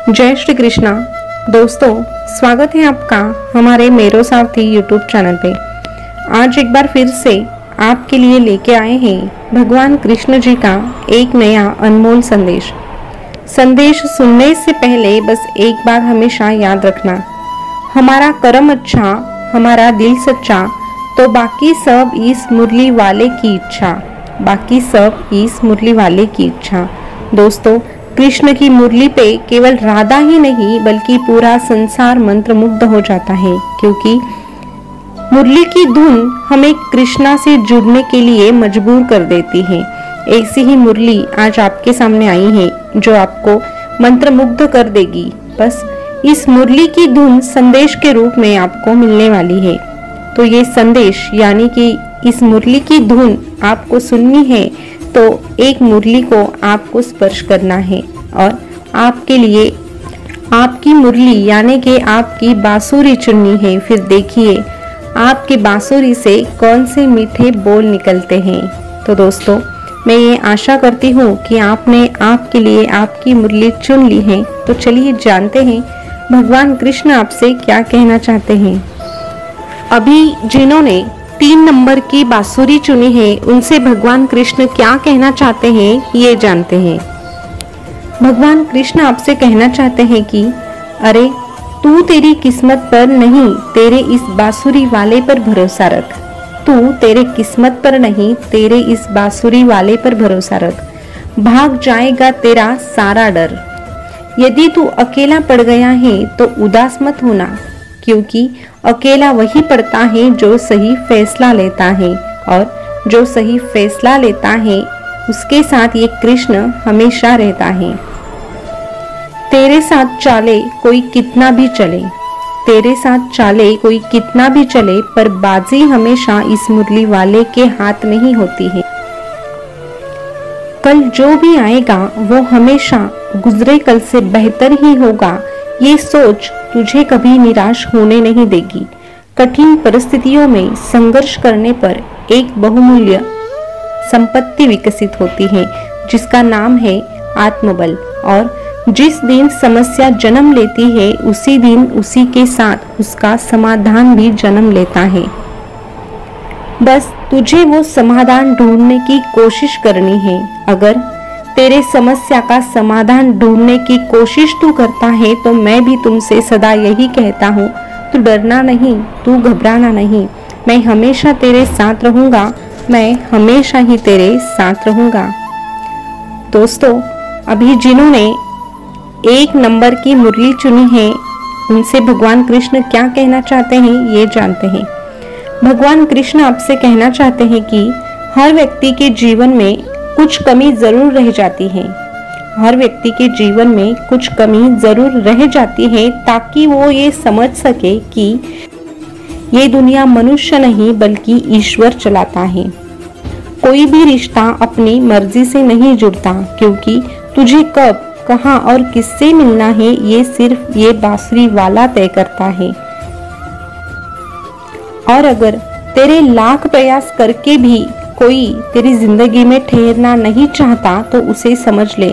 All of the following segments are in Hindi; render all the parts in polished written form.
जय श्री कृष्णा। दोस्तों, स्वागत है आपका हमारे मेरो सारथी यूट्यूब चैनल पे। आज एक बार फिर से आपके लिए लेके आए हैं भगवान कृष्ण जी का एक नया अनमोल संदेश। संदेश सुनने से पहले बस एक बात हमेशा याद रखना, हमारा कर्म अच्छा, हमारा दिल सच्चा, तो बाकी सब इस मुरली वाले की इच्छा, बाकी सब इस मुरली वाले की इच्छा। दोस्तों, कृष्ण की मुरली पे केवल राधा ही नहीं बल्कि पूरा संसार मंत्रमुग्ध हो जाता है, क्योंकि मुरली की धुन हमें कृष्णा से जुड़ने के लिए मजबूर कर देती है। ऐसी ही मुरली आज आपके सामने आई है जो आपको मंत्रमुग्ध कर देगी। बस इस मुरली की धुन संदेश के रूप में आपको मिलने वाली है। तो ये संदेश यानी कि इस मुरली की धुन आपको सुननी है तो एक मुरली को आपको स्पर्श करना है और आपके लिए आपकी मुरली यानी कि आपकी बांसुरी चुननी है। फिर देखिए आपकी बांसुरी से कौन से मीठे बोल निकलते हैं। तो दोस्तों, मैं ये आशा करती हूँ कि आपने आपके लिए आपकी मुरली चुन ली है। तो चलिए जानते हैं भगवान कृष्ण आपसे क्या कहना चाहते हैं। अभी जिन्होंने 3 नंबर की बांसुरी चुनी है उनसे भगवान कृष्ण क्या कहना चाहते हैं ये जानते हैं। भगवान कृष्ण आपसे कहना चाहते हैं कि अरे तू तेरी किस्मत पर नहीं, तेरे इस बांसुरी वाले पर भरोसा रख। तू तेरे किस्मत पर नहीं, तेरे इस बांसुरी वाले पर भरोसा रख। भाग जाएगा तेरा सारा डर। यदि तू अकेला पड़ गया है तो उदास मत होना, क्योंकि अकेला वही पड़ता है जो सही फैसला लेता है, और जो सही फैसला लेता है उसके साथ ये कृष्ण हमेशा रहता है। तेरे साथ चाले कोई कितना भी चले, तेरे साथ चाले कोई कितना भी चले, पर बाजी हमेशा इस मुरली वाले के हाथ में ही होती है। कल जो भी आएगा वो हमेशा गुजरे कल से बेहतर ही होगा, ये सोच तुझे कभी निराश होने नहीं देगी। कठिन परिस्थितियों में संघर्ष करने पर एक बहुमूल्य संपत्ति विकसित होती है जिसका नाम है आत्मबल, और जिस दिन समस्या जन्म लेती है उसी दिन उसी के साथ उसका समाधान भी जन्म लेता है। बस तुझे वो समाधान ढूंढने की कोशिश करनी है। अगर तेरे समस्या का समाधान ढूंढने की कोशिश तू करता है तो मैं भी तुमसे सदा यही कहता हूँ, तू डरना नहीं, तू घबराना नहीं, मैं हमेशा तेरे साथ रहूंगा, मैं हमेशा ही तेरे साथ रहूंगा। दोस्तों, अभी जिन्होंने 1 नंबर की मुरली चुनी है उनसे भगवान कृष्ण क्या कहना चाहते हैं ये जानते हैं। भगवान कृष्ण आपसे कहना चाहते हैं कि हर व्यक्ति के जीवन में कुछ कमी जरूर रह जाती है। हर व्यक्ति के जीवन में कुछ कमी जरूर रह जाती है ताकि वो ये समझ सके कि ये दुनिया मनुष्य नहीं बल्कि ईश्वर चलाता है। कोई भी रिश्ता अपनी मर्जी से नहीं जुड़ता, क्योंकि तुझे कब, कहाँ और किससे मिलना है ये सिर्फ ये बांसुरी वाला तय करता है। और अगर तेरे लाख प्रयास करके भी कोई तेरी जिंदगी में ठहरना नहीं चाहता तो उसे समझ ले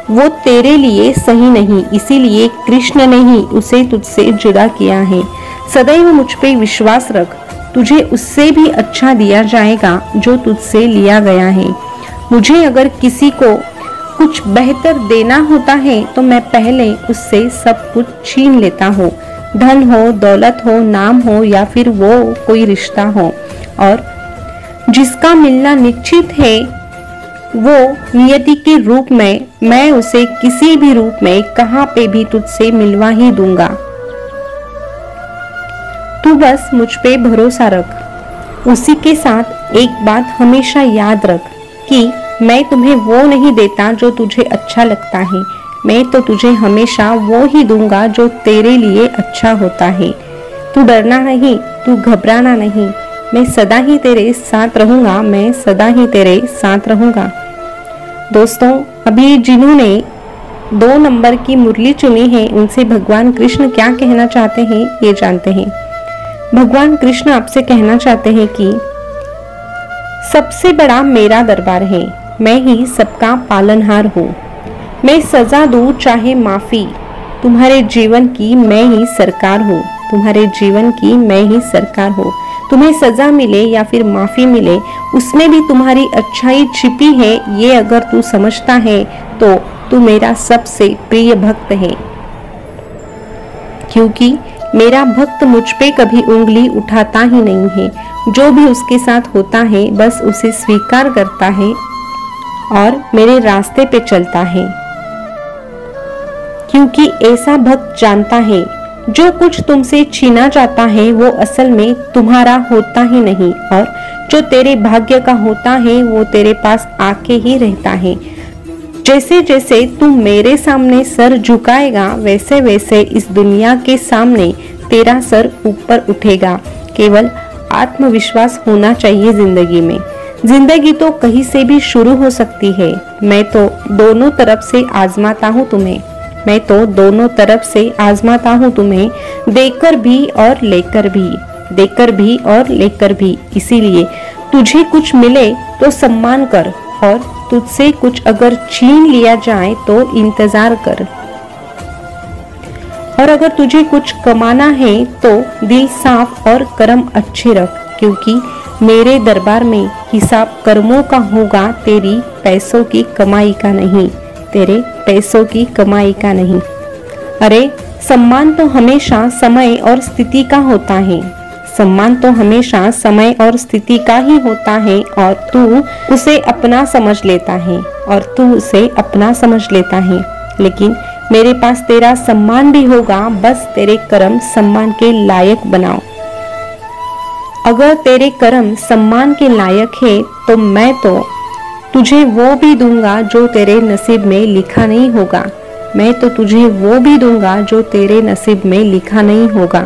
वो तेरे लिए सही नहीं, इसीलिए कृष्ण ने ही उसे तुझसे जुदा किया है। सदैव मुझ पे विश्वास रख, तुझे उससे भी अच्छा दिया जाएगा जो तुझसे लिया गया है। मुझे अगर किसी को कुछ बेहतर देना होता है तो मैं पहले उससे सब कुछ छीन लेता हूँ, धन हो, दौलत हो, नाम हो या फिर वो कोई रिश्ता हो। और जिसका मिलना निश्चित है वो नियति के रूप में मैं उसे किसी भी रूप में कहाँ पे भी तुझसे मिलवा ही दूंगा। तू बस मुझ पे भरोसा रख। उसी के साथ एक बात हमेशा याद रख कि मैं तुम्हें वो नहीं देता जो तुझे अच्छा लगता है, मैं तो तुझे हमेशा वो ही दूंगा जो तेरे लिए अच्छा होता है। तू डरना नहीं, तू घबराना नहीं, मैं सदा ही तेरे साथ रहूंगा, मैं सदा ही तेरे साथ रहूंगा। दोस्तों, अभी जिन्होंने 2 नंबर की मुरली चुनी है उनसे भगवान कृष्ण क्या कहना चाहते हैं ये जानते हैं। भगवान कृष्ण आपसे कहना चाहते हैं कि सबसे बड़ा मेरा दरबार है, मैं ही सबका पालनहार हूँ। मैं सजा दूं चाहे माफी, तुम्हारे जीवन की मैं ही सरकार हूँ। तुम्हारे जीवन की मैं ही सरकार हूँ। तुम्हें सजा मिले या फिर माफी मिले, उसमें भी तुम्हारी अच्छाई छिपी है, ये अगर तू समझता है तो तू मेरा सबसे प्रिय भक्त है। क्योंकि मेरा भक्त मुझ पे कभी उंगली उठाता ही नहीं है। जो भी उसके साथ होता है बस उसे स्वीकार करता है और मेरे रास्ते पे चलता है। क्योंकि ऐसा भक्त जानता है जो कुछ तुमसे छीना जाता है वो असल में तुम्हारा होता ही नहीं, और जो तेरे भाग्य का होता है वो तेरे पास आके ही रहता है। जैसे जैसे तुम मेरे सामने सर झुकाएगा वैसे वैसे इस दुनिया के सामने तेरा सर ऊपर उठेगा। केवल आत्मविश्वास होना चाहिए जिंदगी में। जिंदगी तो कहीं से भी शुरू हो सकती है। मैं तो दोनों तरफ से आजमाता हूँ तुम्हें। मैं तो दोनों तरफ से आजमाता हूँ तुम्हें, देकर भी और लेकर भी, देकर भी और लेकर भी। इसीलिए तुझे कुछ मिले तो सम्मान कर, और तुझसे कुछ अगर छीन लिया जाए तो इंतजार कर। और अगर तुझे कुछ कमाना है तो दिल साफ और कर्म अच्छे रख, क्योंकि मेरे दरबार में हिसाब कर्मों का होगा, तेरी पैसों की कमाई का नहीं, तेरे पैसों की कमाई का नहीं। अरे सम्मान तो हमेशा समय और स्थिति का होता है। सम्मान तो हमेशा समय और स्थिति का ही होता है, और तू उसे अपना समझ लेता है, और तू उसे अपना समझ लेता है। लेकिन मेरे पास तेरा सम्मान भी होगा, बस तेरे कर्म सम्मान के लायक बनाओ। अगर तेरे कर्म सम्मान के लायक है तो मैं तो तुझे वो भी दूंगा जो तेरे नसीब में लिखा नहीं होगा। मैं तो तुझे वो भी दूंगा जो तेरे नसीब में लिखा नहीं होगा।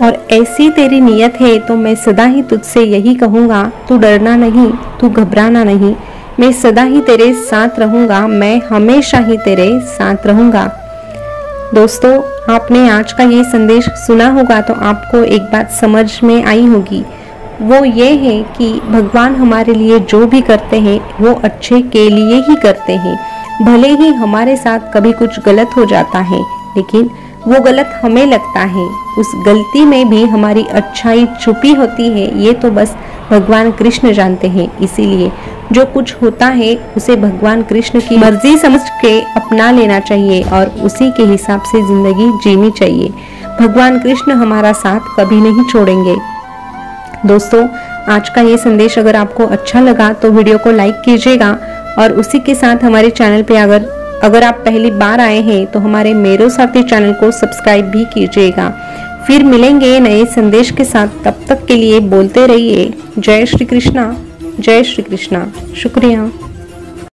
और ऐसी तेरी नियत है तो मैं सदा ही तुझसे यही कहूँगा, तू डरना नहीं, तू घबराना नहीं। मैं सदा ही तेरे साथ रहूँगा, मैं हमेशा ही तेरे साथ रहूँगा। दोस्तों, आपने आज का ये संदेश सुना होगा तो आपको एक बात समझ में आई होगी। वो ये है कि भगवान हमारे लिए जो भी करते हैं वो अच्छे के लिए ही करते हैं। भले ही हमारे साथ कभी कुछ गलत हो जाता है, लेकिन वो गलत हमें लगता है, उस गलती में भी हमारी अच्छाई छुपी होती है। ये तो बस भगवान कृष्ण जानते हैं। इसीलिए जो कुछ होता है उसे भगवान कृष्ण की मर्जी समझ के अपना लेना चाहिए और उसी के हिसाब से जिंदगी जीनी चाहिए। भगवान कृष्ण हमारा साथ कभी नहीं छोड़ेंगे। दोस्तों, आज का ये संदेश अगर आपको अच्छा लगा तो वीडियो को लाइक कीजिएगा, और उसी के साथ हमारे चैनल पे अगर आप पहली बार आए हैं तो हमारे मेरो साथी चैनल को सब्सक्राइब भी कीजिएगा। फिर मिलेंगे नए संदेश के साथ, तब तक के लिए बोलते रहिए जय श्री कृष्णा, जय श्री कृष्णा। शुक्रिया।